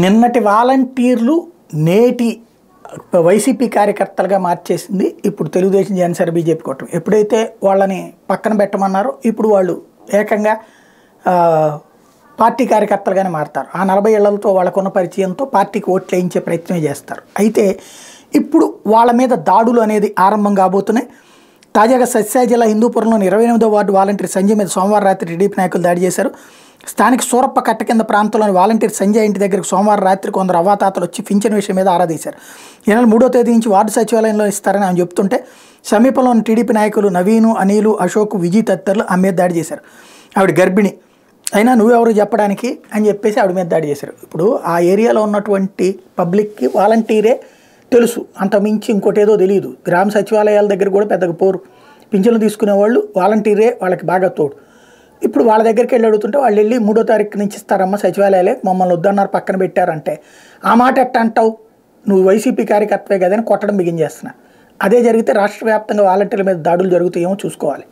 నిన్నటి వాలంటీర్లు నేటి వైసీపీ కార్యకర్తలుగా మార్చేసింది ఇప్పుడు తెలుగుదేశం జనసేన బీజేపీ కూటమి. ఎప్పుడైతే వాళ్ళని పక్కన పెట్టమన్నారో ఇప్పుడు వాళ్ళు ఏకంగా పార్టీ కార్యకర్తలుగానే మారతారు. ఆ 40 ఏళ్లతో వాళ్ళకున్న పరిచయంతో పార్టీకి ఓట్లు వేయించే ప్రయత్నం చేస్తారు. అయితే ఇప్పుడు వాళ్ళ మీద దాడులు అనేది ఆరంభం కాబోతున్నాయి. తాజాగా సత్యసాయి జిల్లా హిందూపురంలోని 28వ వార్డు వాలంటీర్ సంజయ్ మీద సోమవారం రాత్రి టీడీపీ నాయకులు దాడి చేశారు. స్థానిక సూరప్ప కట్ట కింద ప్రాంతంలోని వాలంటీర్ సంజయ్ ఇంటి దగ్గరకు సోమవారం రాత్రి కొందరు అవ్వాతాతలు వచ్చి పింఛన్ విషయం మీద ఆరా తీశారు. ఈ నెల 3వ తేదీ నుంచి వార్డు సచివాలయంలో ఇస్తారని ఆమె చెప్తుంటే సమీపంలోని టీడీపీ నాయకులు నవీను, అనిలు, అశోక్, విజయ్ తదితరులు ఆమె మీద దాడి చేశారు. ఆవిడ గర్భిణి అయినా నువ్వెవరు చెప్పడానికి అని చెప్పేసి ఆవిడ మీద దాడి చేశారు. ఇప్పుడు ఆ ఏరియాలో ఉన్నటువంటి పబ్లిక్కి వాలంటీరే తెలుసు, అంతమించి ఇంకోటి ఏదో తెలియదు. గ్రామ సచివాలయాల దగ్గర కూడా పెద్దగా పోరు. పింఛన్లు తీసుకునే వాళ్ళు వాలంటీరే వాళ్ళకి బాగా తోడు. ఇప్పుడు వాళ్ళ దగ్గరికి వెళ్ళి అడుగుతుంటే వాళ్ళు వెళ్ళి 3వ తారీఖు నుంచి ఇస్తారమ్మా సచివాలయాలే, మమ్మల్ని వద్దన్నారు పక్కన పెట్టారంటే ఆ మాట ఎట్ట అంటావు, నువ్వు వైసీపీ కార్యకర్తవే కదని కొట్టడం బిగించేస్తున్నా. అదే జరిగితే రాష్ట్ర వ్యాప్తంగా వాలంటీర్ల మీద దాడులు జరుగుతాయేమో చూసుకోవాలి.